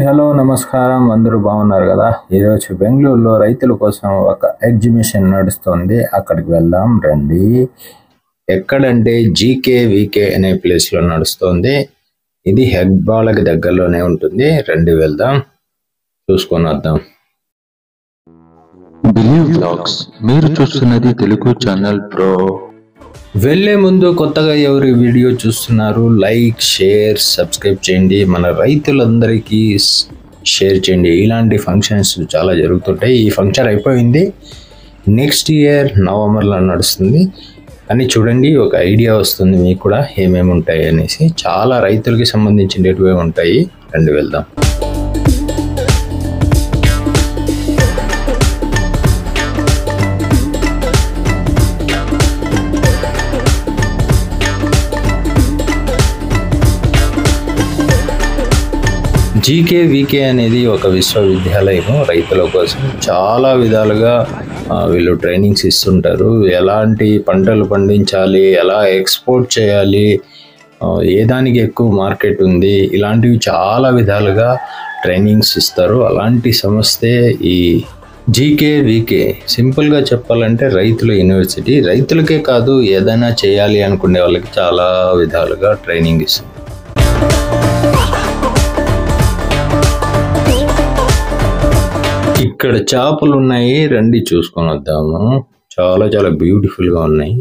Hello నమస్కారం, అందరూ బాగున్నారు కదా. ఈరోజు బెంగళూరులో రైతుల కోసం ఒక ఎగ్జిబిషన్ నడుస్తుంది. అక్కడికి వెళ్దాం రండి. ఎక్కడంటే జీకేవికే అనే ప్లేస్లో నడుస్తుంది. ఇది హెగ్బాలకి దగ్గరలోనే ఉంటుంది. రండి వెళ్దాం, చూసుకొని వద్దాం. బిలీవ్ వ్లాగ్స్ మీరు చూస్తున్నది తెలుగు ఛానల్ ప్రో. వెళ్ళే ముందు కొత్తగా ఎవరి వీడియో చూస్తున్నారు, లైక్, షేర్, సబ్స్క్రైబ్ చేయండి. మన రైతులందరికీ షేర్ చేయండి. ఇలాంటి ఫంక్షన్స్ చాలా జరుగుతుంటాయి. ఈ ఫంక్షన్ అయిపోయింది, నెక్స్ట్ ఇయర్ నవంబర్లో నడుస్తుంది. కానీ చూడండి, ఒక ఐడియా వస్తుంది మీకు కూడా ఏమేమి ఉంటాయి అనేసి. చాలా రైతులకి సంబంధించినవి ఉంటాయి. రండి వెళ్దాం. జీకేవికే అనేది ఒక విశ్వవిద్యాలయం. రైతుల కోసం చాలా విధాలుగా వీళ్ళు ట్రైనింగ్స్ ఇస్తుంటారు. ఎలాంటి పంటలు పండించాలి, ఎలా ఎక్స్పోర్ట్ చేయాలి, ఏ దానికి ఎక్కువ మార్కెట్ ఉంది, ఇలాంటివి చాలా విధాలుగా ట్రైనింగ్స్ ఇస్తారు. అలాంటి సంస్థే ఈ జీకేవికే. సింపుల్గా చెప్పాలంటే రైతుల యూనివర్సిటీ. రైతులకే కాదు, ఏదైనా చేయాలి అనుకునే వాళ్ళకి చాలా విధాలుగా ట్రైనింగ్ ఇస్తుంది. ఇక్కడ చేపలు ఉన్నాయి, రండి చూసుకొని వద్దాము. చాలా చాలా బ్యూటిఫుల్గా ఉన్నాయి.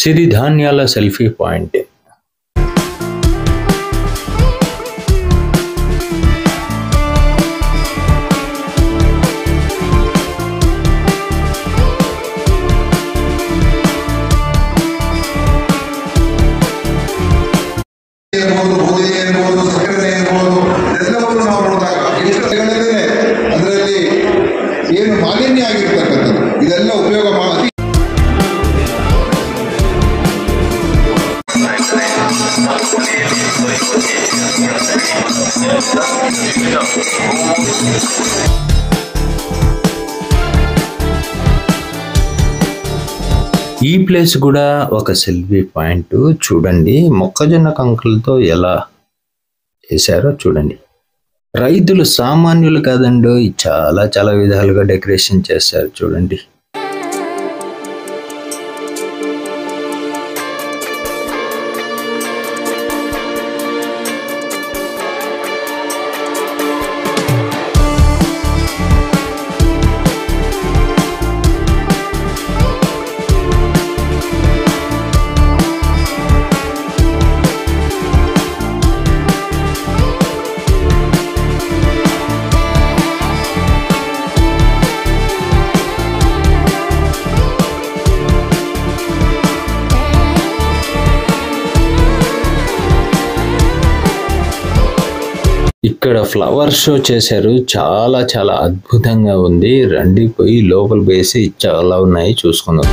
సిరిధాన్యాల సెల్ఫీ పాయింట్. ಅದರಲ್ಲಿ ಏನು ಮಾಲಿನ್ಯ ಆಗಿರ್ತಕ್ಕಂಥದ್ದು ಇದೆಲ್ಲ ಉಪಯೋಗ ಮಾಡಿ ఈ ప్లేస్ కూడా ఒక సెల్ఫీ పాయింట్. చూడండి, మొక్కజొన్న కంకులతో ఎలా చేశారో చూడండి. రైతులు సామాన్యులు కాదండో, చాలా చాలా విధాలుగా డెకరేషన్ చేశారు చూడండి. ఇక్కడ ఫ్లవర్ షో చేశారు, చాలా చాలా అద్భుతంగా ఉంది. రండి పోయి లోపల వేసి చాలా ఉన్నాయి, చూసుకుందాం.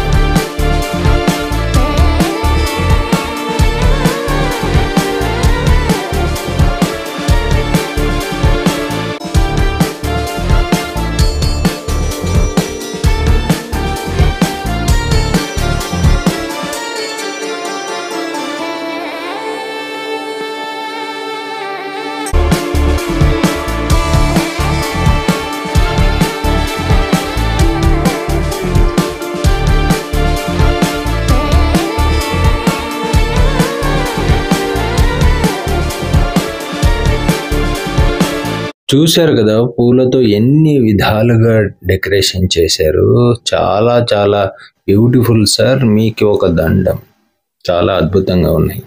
చూశారు కదా, పూలతో ఎన్ని విధాలుగా డెకరేషన్ చేశారు. చాలా చాలా బ్యూటిఫుల్ సార్, మీకు ఒక దండం. చాలా అద్భుతంగా ఉన్నాయి.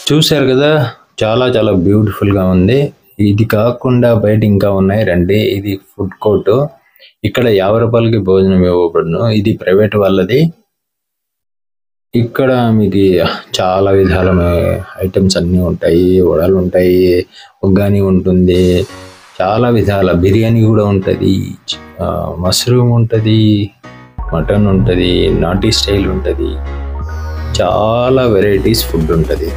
చూశారు కదా, చాలా చాలా బ్యూటిఫుల్గా ఉంది. ఇది కాకుండా బయట ఇంకా ఉన్నాయి, రండి. ఇది ఫుడ్ కోర్ట్. ఇక్కడ 50 రూపాయలకి భోజనం ఇవ్వబడును. ఇది ప్రైవేట్ వాళ్ళది. ఇక్కడ మీకు చాలా విధాలమైన ఐటమ్స్ అన్నీ ఉంటాయి. వడలు ఉంటాయి, ఉగ్గాని ఉంటుంది, చాలా విధాల బిర్యానీ కూడా ఉంటుంది, మష్రూమ్ ఉంటుంది, మటన్ ఉంటుంది, నాటీ స్టైల్ ఉంటుంది, చాలా వెరైటీస్ ఫుడ్ ఉంటుంది.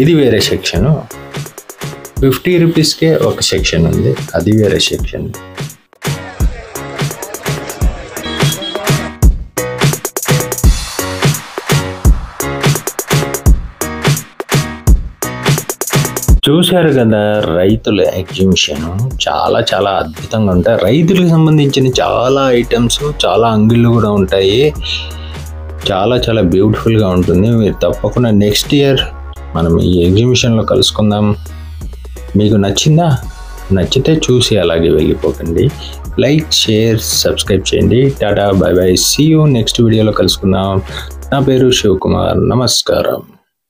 ఇది వేరే సెక్షన్. 50 రూపీస్కే ఒక సెక్షన్ ఉంది, అది వేరే సెక్షన్. చూశారు కదా, రైతుల ఎగ్జిబిషన్ చాలా చాలా అద్భుతంగా ఉంటాయి. రైతులకు సంబంధించిన చాలా ఐటమ్స్, చాలా అంగిళ్ళు కూడా ఉంటాయి. చాలా చాలా బ్యూటిఫుల్గా ఉంటుంది. మీరు తప్పకుండా నెక్స్ట్ ఇయర్ మనం ఈ ఎగ్జిబిషన్లో కలుసుకుందాం. మీకు నచ్చిందా? నచ్చితే చూసి అలాగే వెళ్ళిపోకండి. లైక్, షేర్, సబ్స్క్రైబ్ చేయండి. Tata, bye bye, see you. Next వీడియోలో కలుసుకుందాం. నా పేరు శివకుమార్. నమస్కారం.